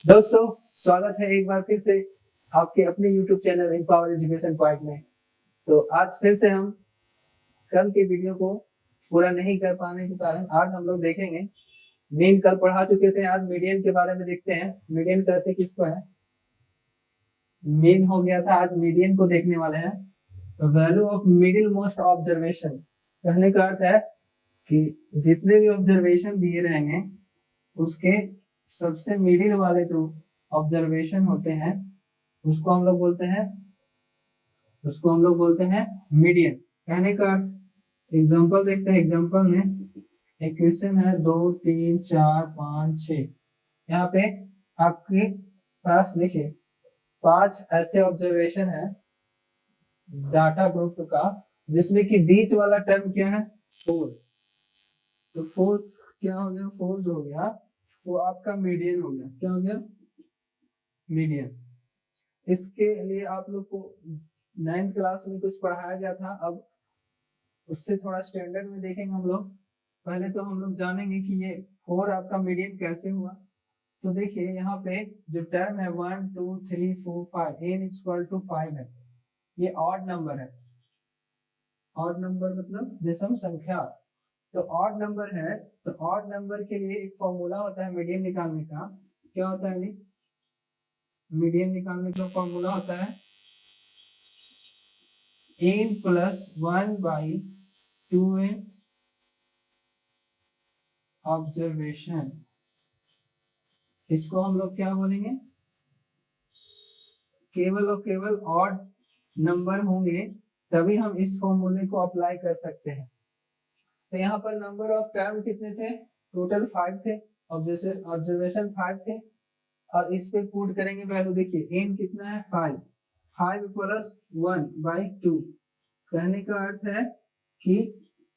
दोस्तों, स्वागत है एक बार फिर से आपके अपने YouTube channel empower education point में। तो आज फिर से हम कल के वीडियो को पूरा नहीं कर पाने के कारण आज हम लोग देखेंगे मीन। कल पढ़ा चुके थे, आज मीडियन के बारे में देखते हैं। मीडियन कहते किसको है? मीन हो गया था, आज मीडियन को देखने वाले हैं। तो value of middle most observation कहने का अर्थ है कि जितने भी ऑब्जर्वेशन दिए रहेंगे उसके सबसे मिडिल वाले जो ऑब्जर्वेशन होते हैं उसको हम लोग बोलते हैं मीडियन। कहने का एग्जांपल देखते हैं। एग्जांपल में एक क्वेश्चन है 2 3 4 5 6। यहाँ पे आपके पास देखिए 5 ऐसे ऑब्जर्वेशन है डाटा ग्रुप का, जिसमें कि बीच वाला टर्म क्या है? 4। तो फोर्थ क्या हो गया? फोर्थ हो गया, वो आपका मीडियन हो गया। क्या हो गया? मीडियन। इसके लिए आप लोग को 9th क्लास में कुछ पढ़ाया गया था, अब उससे थोड़ा स्टैंडर्ड में देखेंगे हम लोग। पहले तो हम लोग जानेंगे कि ये 4 आपका मीडियन कैसे हुआ। तो देखिए यहाँ पे जो टर्म है 1 2 3 4 5 n इक्वल टू 5 है, ये ऑड नंबर है। ऑड नंबर मतलब विषम संख्या। तो ऑड नंबर है, तो ऑड नंबर के लिए एक फॉर्मूला होता है मीडियन निकालने का। क्या होता है? मीडियन निकालने का फॉर्मूला होता है n प्लस 1/2n ऑब्जर्वेशन। इसको हम लोग क्या बोलेंगे? केवल और केवल ऑड नंबर होंगे तभी हम इस फॉर्मूले को अप्लाई कर सकते हैं। तो यहाँ पर नंबर ऑफ टर्म कितने थे? टोटल 5 थे, ऑब्जर्वेशन 5 थे। और इस पे पुट करेंगे वैल्यू। देखिए n कितना है? 5 प्लस 1/2। कहने का अर्थ है कि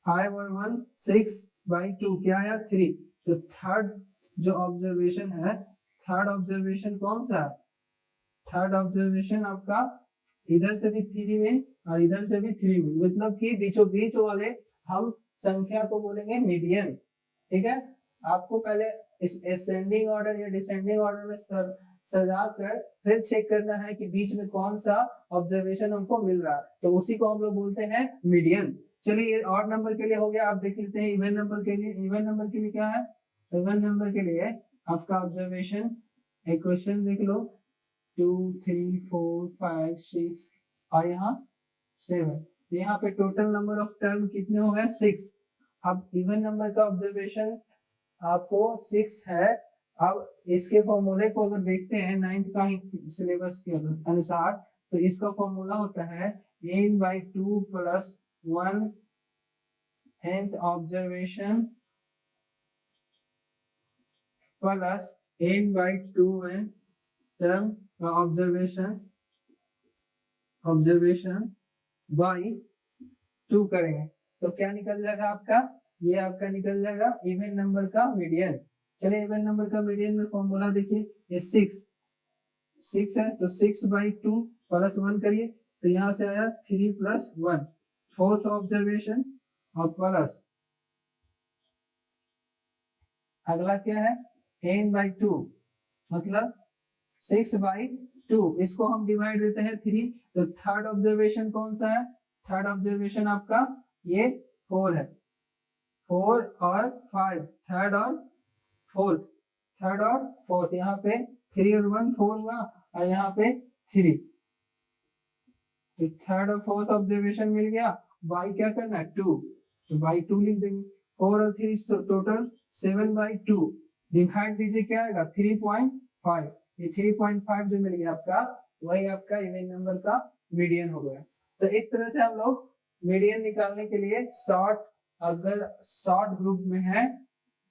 5 और 1 6/2 क्या आया? 3। तो थर्ड जो ऑब्जर्वेशन है, थर्ड ऑब्जर्वेशन कौन सा है? थर्ड ऑब्जर्वेशन आपका इधर से भी 3 में और इधर से भी 3 में, मतलब कि बीचों बीच वाले हम संख्या को बोलेंगे मीडियन। ठीक है, आपको पहले इस असेंडिंग ऑर्डर या डिसेंडिंग ऑर्डर में सजा कर फिर चेक करना है कि बीच में कौन सा ऑब्जर्वेशन हमको मिल रहा है, तो उसी को हम लोग बोलते हैं मीडियन। चलिए, ये ऑड नंबर के लिए हो गया। आप देख लेते हैं इवन नंबर के लिए। इवन नंबर के लिए क्या है? इवन नंबर के लिए आपका ऑब्जर्वेशन इक्वेशन देख लो, 2 3 4 5 6 और यहाँ 7। यहाँ पे टोटल नंबर ऑफ टर्म कितने हो गए? 6। अब इवन नंबर का ऑब्जर्वेशन आपको 6 है। अब इसके फॉर्मूले को अगर देखते हैं 9th का सिलेबस के अनुसार, तो इसका फॉर्मूला होता है n/2 plus 1 nth observation plus n/2 term का ऑब्जर्वेशन बाई 2 करेंगे तो क्या निकल जाएगा आपका? ये आपका निकल जाएगा इवन नंबर का मीडियन। चलिए, इवन नंबर का मीडियन में फॉर्मूला देखिए, ये 6 है, तो 6/2 प्लस 1 करिए तो यहाँ से आया 3 प्लस 1 फोर्थ ऑब्जर्वेशन और प्लस अगला क्या है? n/2 मतलब 6/2। इसको हम डिवाइड देते हैं 3। तो थर्ड ऑब्जर्वेशन कौन सा है? थर्ड ऑब्जर्वेशन आपका ये 4 है। 4 और 5, थर्ड और फोर्थ। यहाँ पे 3 और 1 4 हुआ और यहाँ पे 3। तो थर्ड और फोर्थ ऑब्जर्वेशन मिल गया। बाई क्या करना है? 2। तो बाई 2 लिख देंगे। 4 और 3 टोटल 7/2। डिवाइड दीजिए, क्या आएगा? 3.5। ये 3.5 जो मिल गया आपका, वही आपका इवन नंबर का मीडियन हो गया। तो इस तरह से हम लोग मीडियन निकालने के लिए अगर शॉर्ट ग्रुप में है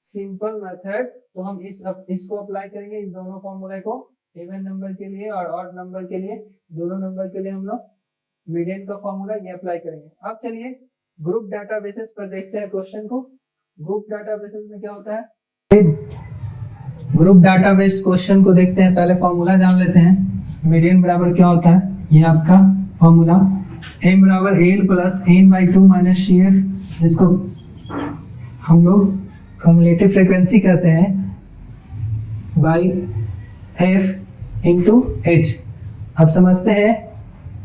सिंपल मेथड, तो हम इसको अप्लाई करेंगे, इन दोनों फॉर्मूले को, इवन नंबर के लिए और ऑड नंबर के लिए। दोनों नंबर के लिए हम लोग मीडियन का फॉर्मूला ये अप्लाई करेंगे। अब चलिए ग्रुप डाटाबेसेस पर देखते हैं क्वेश्चन को। ग्रुप डाटाबेसेस में क्या होता है? ग्रुप डाटाबेस क्वेश्चन को देखते हैं। पहले फॉर्मूला जान लेते हैं। मीडियन बराबर क्या होता है? ये आपका फॉर्मूला m बराबर l plus n/2 minus CF, जिसको हम लोग कम्युलेटिव फ्रीक्वेंसी कहते हैं, बाई एफ इंटू एच। अब समझते हैं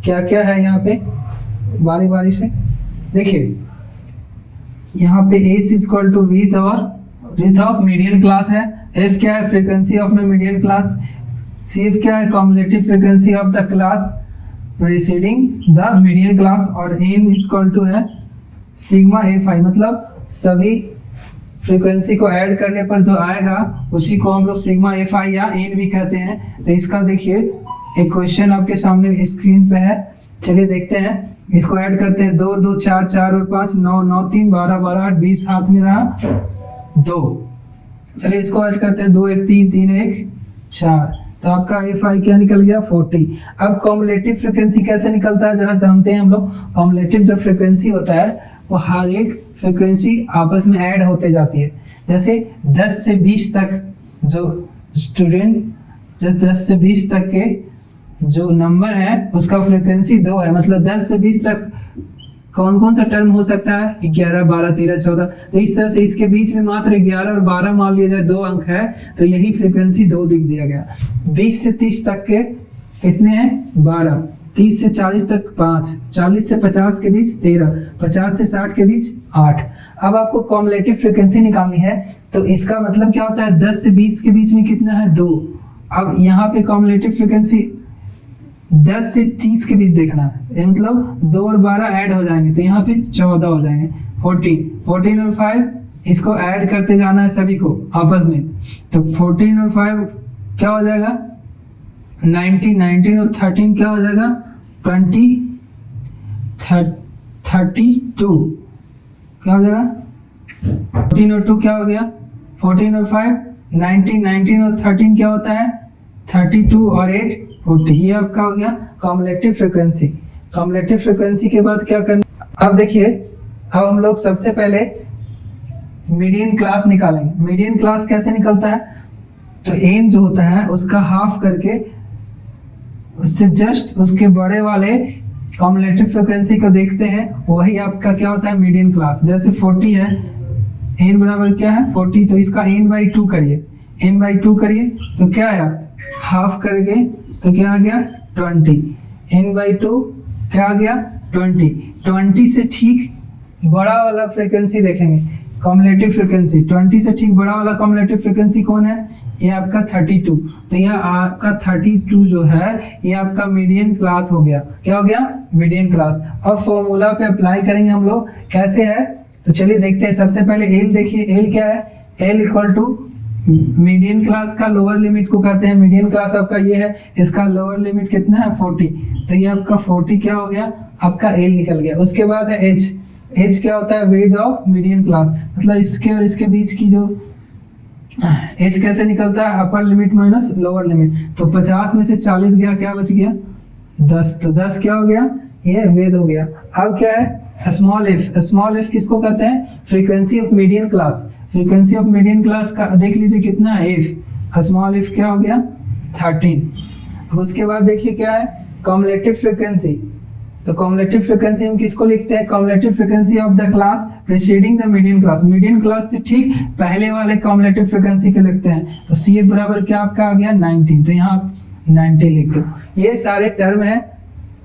क्या क्या है यहाँ पे बारी बारी से। देखिए यहाँ पे H equal to width of median class है, एफ क्या है frequency of median class, C F क्या है cumulative frequency of the class preceding the median class, और एन इक्वल टू है सिग्मा एफ आई, मतलब सभी फ्रीक्वेंसी को ऐड करने पर जो आएगा उसी को हम लोग सिग्मा एफ आई या एन भी कहते हैं। तो इसका देखिए एक क्वेश्चन आपके सामने स्क्रीन पे है, चलिए देखते हैं। इसको ऐड करते हैं, 2 2 4 4 और 5 9 9 3 12 12 8 20, हाथ में रहा 2। चलिए इसको ऐड करते हैं, 2 1 3 3 1 4, तो आपका एफ आई क्या निकल गया 40। अब कॉम्युलेटिव फ्रीक्वेंसी कैसे निकलता है जरा जानते हैं हम लोग। कॉम्युलेटिव जो फ्रीक्वेंसी होता है वो हर एक फ्रीक्वेंसी आपस में ऐड होते जाती है। जैसे 10 से 20 तक जो स्टूडेंट, जब 10 से 20 तक के जो नंबर है उसका फ्रीक्वेंसी 2 है, मतलब 10 से 20 तक कौन कौन सा टर्म हो सकता है 11 12 13 14। तो इस तरह से इसके बीच में मात्र 11 और 12 मान लिया जाए 2 अंक है, तो यही फ्रीक्वेंसी 2 लिख दिया गया। 20 से 30 तक के कितने हैं 12, 30 से 40 तक 5, 40 से 50 के बीच 13, 50 से 60 के बीच 8। अब आपको कॉम्युलेटिव फ्रीक्वेंसी निकालनी है, तो इसका मतलब क्या होता है 10 से 20 के बीच में कितना है 2। अब यहाँ पे कॉम्युलेटिव फ्रीक्वेंसी 10 से 30 के बीच देखना है, मतलब 2 और 12 ऐड हो जाएंगे तो यहाँ पे 14 हो जाएंगे। 14 और 5 इसको ऐड करते जाना है सभी को आपस में, तो 14 और 5 क्या हो जाएगा 19, 19 और 13 क्या हो जाएगा 20, 32 क्या हो जाएगा 14 और 2 क्या हो गया 14 और 5 19, 19 और 13 क्या होता है 32 और 8 40। ये आपका हो गया कॉम्युलेटिव फ्रीक्वेंसी। कॉम्युलेटिव फ्रीक्वेंसी के बाद क्या करना, अब देखिए अब हम लोग सबसे पहले मीडियन क्लास निकालेंगे। मीडियन क्लास कैसे निकलता है, तो एन जो होता है उसका हाफ करके उससे जस्ट उसके बड़े वाले कॉम्युलेटिव फ्रीक्वेंसी को देखते हैं, वही आपका क्या होता है मीडियन क्लास। जैसे 40 है, एन बराबर क्या है 40, तो इसका एन बाई 2 करिए, एन बाई 2 करिए तो क्या आया हाफ करेंगे तो क्या आ गया 20, एन बाई 2 क्या आ गया 20। 20 से ठीक बड़ा वाला फ्रीक्वेंसी देखेंगे कॉम्युलेटिव फ्रीक्वेंसी, 20 से ठीक बड़ा वाला कॉम्युलेटिव फ्रीक्वेंसी कौन है, ये आपका 32। तो यह आपका 32 जो है ये आपका मीडियन क्लास हो गया। क्या हो गया मीडियन क्लास। अब फॉर्मूला पे अप्लाई करेंगे हम लोग, कैसे है तो चलिए देखते हैं। सबसे पहले एल देखिए, एल क्या है, L equal to median class का लोअर लिमिट को कहते हैं, मीडियन क्लास आपका ये है, इसका लोअर लिमिट कितना है 40, तो ये आपका 40 क्या हो गया आपका एल निकल गया। उसके बाद है एच, एच क्या होता है वेट ऑफ मीडियन क्लास, मतलब इसके और इसके बीच की जो एच कैसे निकलता है upper limit minus lower limit, तो 50 में से 40 गया क्या बच गया 10, तो 10 क्या हो गया ये वेद हो गया। अब क्या है स्मॉल एफ, स्मॉल एफ किसको कहते हैं frequency of median class. Frequency of median class का देख लीजिए कितना है एफ, स्मॉल एफ क्या हो गया 13। अब उसके बाद देखिए क्या है कॉम्युलेटिव फ्रीक्वेंसी, तो कॉम्युलेटिव फ्रीक्वेंसी हम किसको लिखते हैं cumulative frequency of the class preceding the median class, median class से ठीक पहले वाले कॉम्युलेटिव फ्रीक्वेंसी को लिखते हैं। तो सी एफ बराबर क्या आपका आ गया 19, तो यहाँ 90 लिख दो। ये सारे टर्म है,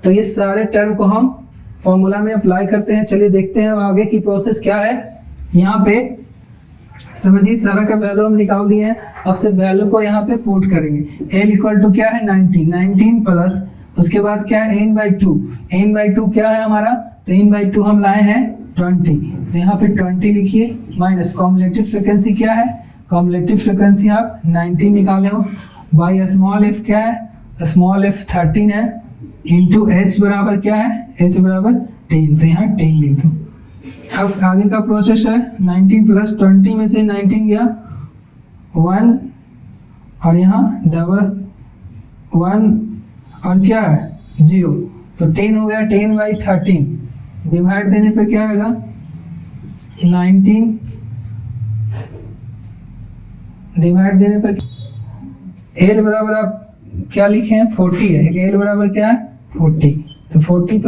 तो ये सारे टर्म को हम फॉर्मूला में अप्लाई करते हैं। चलिए देखते हैं आगे की प्रोसेस क्या है। यहाँ पे समझिए सारा का वैल्यू हम निकाल दिए हैं, अब से वैल्यू को यहाँ पे पुट करेंगे। एल इक्वल टू क्या है 19 प्लस उसके बाद क्या है एन बाई 2, एन बाई 2 क्या है हमारा, तो एन बाई 2 हम लाए हैं 20, तो यहाँ पे 20 लिखिए माइनस कॉम्युलेटिव फ्रीक्वेंसी क्या है, कॉम्युलेटिव फ्रीक्वेंसी आप 19 निकाले हो बाई स्मॉल एफ क्या है स्मॉल एफ 13 है इंटू एच बराबर क्या है एच बराबर 10, तो यहाँ 10 लिख दो। अब आगे का प्रोसेस है 19 प्लस 20 में से 19 गया 1 और यहाँ डबल 1 और क्या है 0, तो 10 हो गया 10 बाई 13, डिवाइड देने पे क्या आएगा 19 डिवाइड देने पे एल बराबर आप क्या लिखे हैं 40 है, एल बराबर क्या है 40, तो 40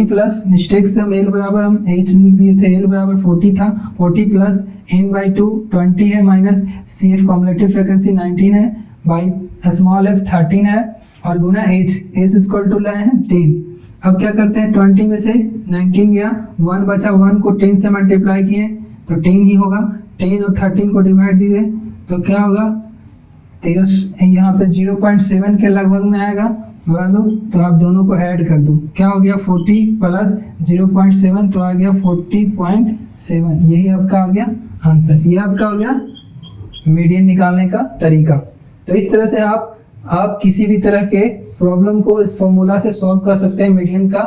प्लस मिस्टेक से हम एल बराबर हम एच लिख दिए थे, एल बराबर 40 था, 40 प्लस एन बाई 2 20 है minus C F cumulative frequency 19 है बाई स्मॉल f 13 है और गुना एज इक्वल टू लाए हैं 10। अब क्या करते हैं 20 में से 19 गया 1 बचा, 1 को 10 से मल्टीप्लाई किए तो 10 ही होगा। 10 और 13 को डिवाइड दीजिए तो क्या होगा 13, यहाँ पे 0.7 के लगभग में आएगा वैल्यू। तो आप दोनों को ऐड कर दो, क्या हो गया 40 प्लस 0.7 तो आ गया 40.7। यही आपका आ गया आंसर। ये आपका हो गया मीडियन निकालने का तरीका। तो इस तरह से आप किसी भी तरह के प्रॉब्लम को इस फॉर्मूला से सॉल्व कर सकते हैं मीडियन का।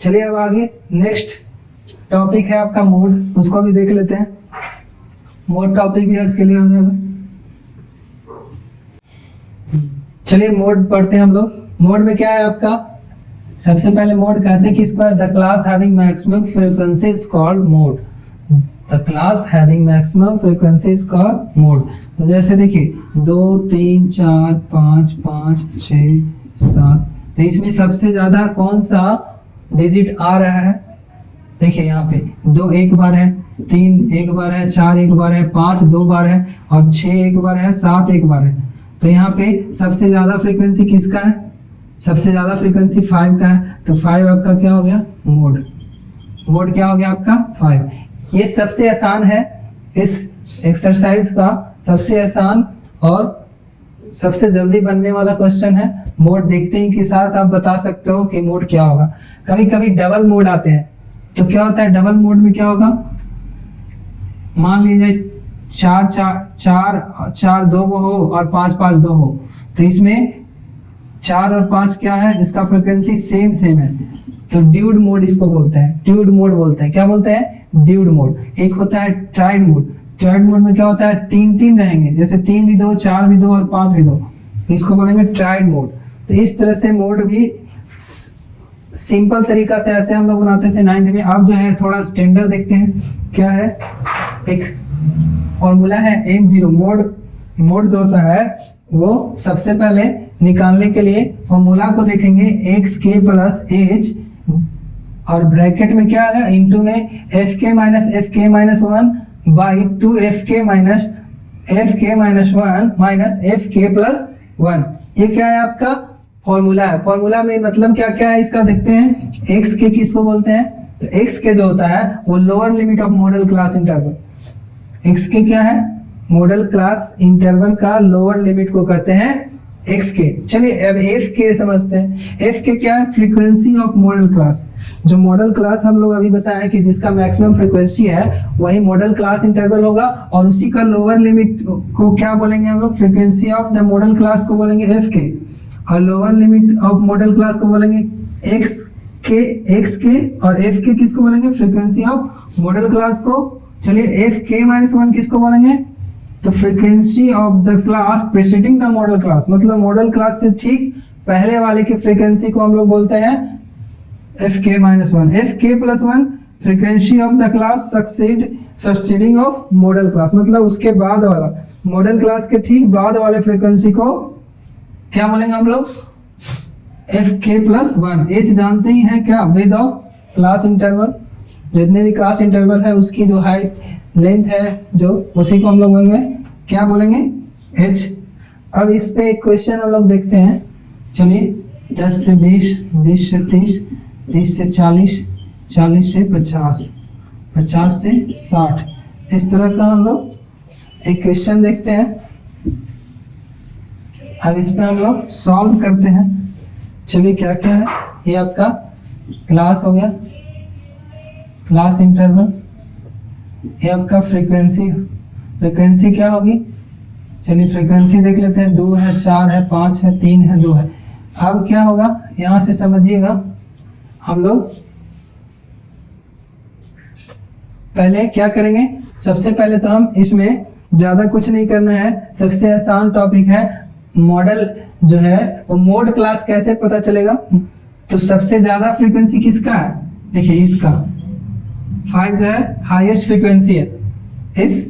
चलिए अब आगे नेक्स्ट टॉपिक है आपका मोड, उसको भी देख लेते हैं। मोड टॉपिक भी आज के लिए हो जाएगा। चलिए मोड पढ़ते हैं हम लोग। मोड में क्या है आपका, सबसे पहले मोड कहते हैं कि इसको the class having maximum frequency is called mode. The class having maximum frequency is called mode. तो जैसे देखिए 2 3 4 5 5 6 7, तो इसमें सबसे ज्यादा कौन सा डिजिट आ रहा है, देखिए यहाँ पे 2 एक बार है, 3 एक बार है, 4 एक बार है, 5 2 बार है और 6 एक बार है, 7 एक बार है। तो यहाँ पे सबसे ज्यादा फ्रीक्वेंसी किसका है, सबसे ज्यादा फ्रीक्वेंसी 5 का है। तो 5 आपका क्या हो गया मोड। मोड क्या हो गया आपका 5। ये सबसे आसान है, इस एक्सरसाइज का सबसे आसान और सबसे जल्दी बनने वाला क्वेश्चन है। मोड देखते ही के साथ आप बता सकते हो कि मोड क्या होगा। कभी कभी डबल मोड आते हैं, तो क्या होता है डबल मोड में क्या होगा, मान लीजिए 4 4 4 2 हो और 5 5 2 हो, तो इसमें 4 और 5 क्या है, इसका फ्रीक्वेंसी सेम है। तो ड्यूड मोड इसको बोलते हैं, ड्यूड मोड बोलते हैं। क्या बोलते हैं ड्यूड मोड। एक होता है ट्राइड मोड। ट्राइड मोड में क्या होता है 3 रहेंगे, जैसे 3 भी 2, 4 भी 2 और 5 भी 2, इसको बोलेंगे ट्राइड मोड। तो इस तरह से मोड भी सिंपल तरीका से ऐसे हम लोग बनाते थे 9th में। अब जो है थोड़ा स्टैंडर्ड देखते हैं क्या है। एक फॉर्मूला है M0 मोड जो होता है वो सबसे पहले निकालने के लिए फॉर्मूला को देखेंगे xk प्लस h और ब्रैकेट में क्या आएगा इनटू में fk minus 1 by 2fk minus 1 minus fk plus 1। ये क्या है आपका फॉर्मूला है। फॉर्मूला में मतलब क्या क्या है इसका देखते हैं। xk किसको बोलते हैं, तो xk जो होता है वो lower limit of model class interval. xk क्या है, मॉडल क्लास इंटरवल का लोअर लिमिट को कहते हैं xk। चलिए अब fk समझते हैं। fk क्या है, फ्रीक्वेंसी ऑफ मॉडल क्लास। जो मॉडल क्लास हम लोग अभी बताया कि जिसका मैक्सिमम फ्रीक्वेंसी है वही मॉडल क्लास इंटरवल होगा, और उसी का लोअर लिमिट को क्या बोलेंगे हम लोग, frequency of the model class को बोलेंगे fk, और lower limit of model class को बोलेंगे xk और fk किसको बोलेंगे, फ्रीक्वेंसी ऑफ मॉडल क्लास को। चलिए fk माइनस 1 किसको बोलेंगे, तो frequency of the class preceding the model class, मतलब मॉडल क्लास से ठीक पहले वाले की फ्रीक्वेंसी को हम लोग बोलते हैं fk minus 1। fk plus 1 frequency of the class succeeding of model class, मतलब उसके बाद वाला मॉडल क्लास के ठीक बाद वाले फ्रीक्वेंसी को क्या बोलेंगे हम लोग, fk प्लस 1। h जानते ही हैं क्या, विद ऑफ क्लास इंटरवल। जितने भी क्लास इंटरवल है उसकी जो हाइट लेंथ है जो, उसी को हम लोग बोलेंगे क्या बोलेंगे h। अब इस पे एक क्वेश्चन हम लोग देखते हैं। चलिए 10 से 20, 20 से 30, 30 से 40, 40 से 50, 50 से 60, इस तरह का हम लोग एक क्वेश्चन देखते हैं। अब इस पे हम लोग सॉल्व करते हैं। चलिए क्या क्या है, ये आपका क्लास हो गया, क्लास इंटरवल। ये आपका फ्रीक्वेंसी क्या होगी, चलिए फ्रीक्वेंसी देख लेते हैं। 2 है, 4 है, 5 है, 3 है, 2 है। अब क्या होगा यहाँ से समझिएगा, हम लोग पहले क्या करेंगे, सबसे पहले तो हम इसमें ज्यादा कुछ नहीं करना है, सबसे आसान टॉपिक है मॉडल जो है वो मोड क्लास कैसे पता चलेगा। तो सबसे ज्यादा फ्रीक्वेंसी किसका है, देखिए इसका 5 जो है हाईएस्ट फ्रीक्वेंसी है, इस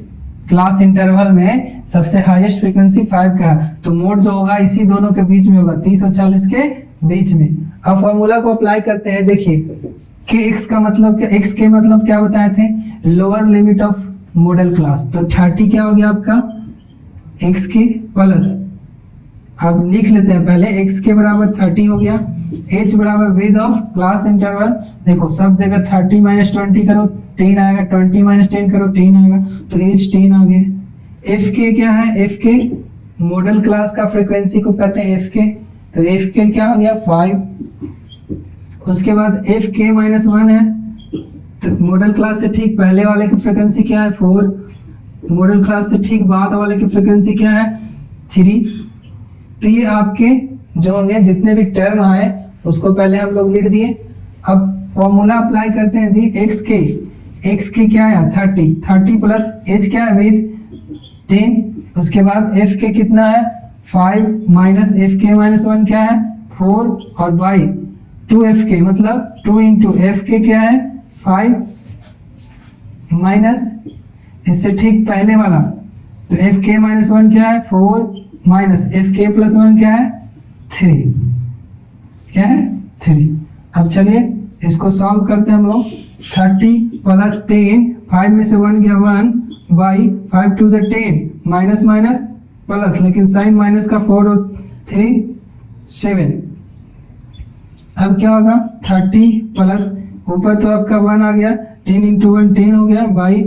क्लास इंटरवल में सबसे हाईएस्ट फ्रीक्वेंसी 5 का है। तो मोड जो होगा इसी दोनों के बीच में होगा, 30 और 40 के बीच में। अब फॉर्मूला को अप्लाई करते हैं। देखिए कि x का मतलब क्या, x के मतलब क्या बताए थे, lower limit of model class. तो 30 क्या हो गया आपका x के प्लस अब लिख लेते हैं पहले, x के बराबर 30 हो गया, h बराबर विद ऑफ क्लास इंटरवल, देखो सब जगह 30 माइनस 20 करो 10 आएगा, 20 माइनस 10 करो 10 आएगा, तो h 10 आ गया। f के क्या है, f के मॉडल क्लास का फ्रीक्वेंसी को कहते हैं f के, तो f के क्या हो गया 5। उसके बाद f के माइनस 1 है, तो मॉडल क्लास से ठीक पहले वाले की फ्रीक्वेंसी क्या है 4, मॉडल क्लास से ठीक बाद वाले की फ्रीक्वेंसी क्या है 3। तो ये आपके जो होंगे जितने भी टर्म आए उसको पहले हम लोग लिख दिए। अब फॉर्मूला अप्लाई करते हैं जी, x के क्या है 30 प्लस h क्या है विद 10, उसके बाद f के कितना है 5 माइनस f के माइनस 1 क्या है 4 और बाई 2f के मतलब 2 इंटू f के क्या है 5 माइनस इससे ठीक पहले वाला, तो f के माइनस 1 क्या है 4 माइनस एफ के प्लस 1 क्या है 3, क्या है 3। अब चलिए इसको सॉल्व करते हैं हम लोग। 30 प्लस 10, 5 में से 1 गया 1 बाई 5 टू से 10 माइनस माइनस प्लस, लेकिन साइन माइनस का 4 और 3 7। अब क्या होगा 30 प्लस ऊपर तो आपका 1 आ गया, 10 इंटू 1 10 हो गया बाई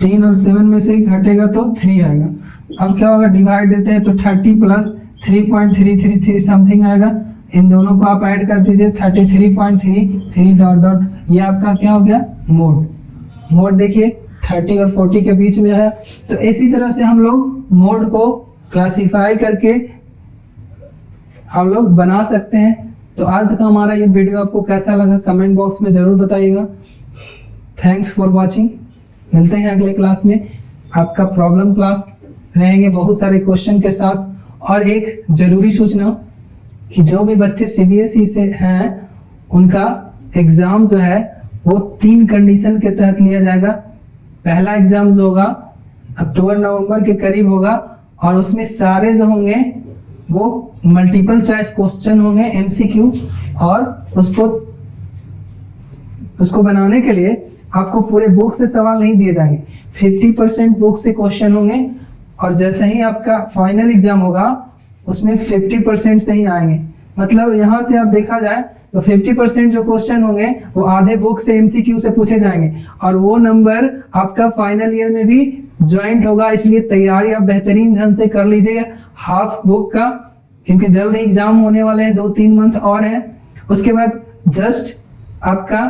10 और 7 में से घटेगा तो 3 आएगा। अब क्या होगा डिवाइड देते हैं तो 30 प्लस 3.333 समथिंग आएगा, इन दोनों को आप ऐड कर दीजिए 33.33 डॉट डॉट, ये आपका क्या हो गया मोड देखिए 30 और 40 के बीच में है। तो इसी तरह से हम लोग मोड को क्लासिफाई करके हम लोग बना सकते हैं। तो आज का हमारा ये वीडियो आपको कैसा लगा कमेंट बॉक्स में ज़रूर बताइएगा। थैंक्स फॉर वॉचिंग, मिलते हैं अगले क्लास में। आपका प्रॉब्लम क्लास रहेंगे बहुत सारे क्वेश्चन के साथ। और एक ज़रूरी सूचना कि जो भी बच्चे CBSE से हैं उनका एग्ज़ाम जो है वो 3 कंडीशन के तहत लिया जाएगा। पहला एग्ज़ाम जो होगा अक्टूबर नवंबर के करीब होगा और उसमें सारे जो होंगे वो मल्टीपल चॉइस क्वेश्चन होंगे MCQ, और उसको बनाने के लिए आपको पूरे बुक से सवाल नहीं दिए जाएंगे, 50% बुक से क्वेश्चन होंगे और जैसे ही आपका फाइनल एग्जाम होगा उसमें 50% से ही आएंगे। मतलब यहाँ से आप देखा जाए तो 50% जो क्वेश्चन होंगे वो आधे बुक से MCQ से पूछे जाएंगे और वो नंबर आपका फाइनल ईयर में भी ज्वाइंट होगा। इसलिए तैयारी आप बेहतरीन ढंग से कर लीजिएगा हाफ बुक का, क्योंकि जल्द ही एग्जाम होने वाले हैं, 2-3 मंथ और है। उसके बाद जस्ट आपका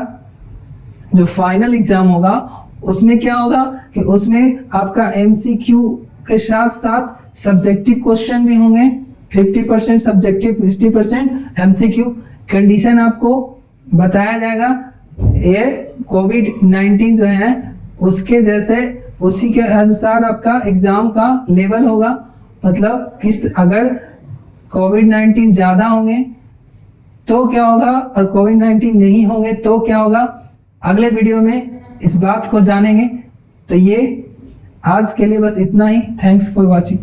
जो फाइनल एग्जाम होगा उसमें क्या होगा कि उसमें आपका MCQ के साथ साथ सब्जेक्टिव क्वेश्चन भी होंगे, 50% सब्जेक्टिव 50% MCQ। कंडीशन आपको बताया जाएगा, ये कोविड-19 जो है उसके जैसे उसी के अनुसार आपका एग्जाम का लेवल होगा। मतलब किस अगर कोविड-19 ज़्यादा होंगे तो क्या होगा और कोविड-19 नहीं होंगे तो क्या होगा, अगले वीडियो में इस बात को जानेंगे। तो ये आज के लिए बस इतना ही। Thanks for watching.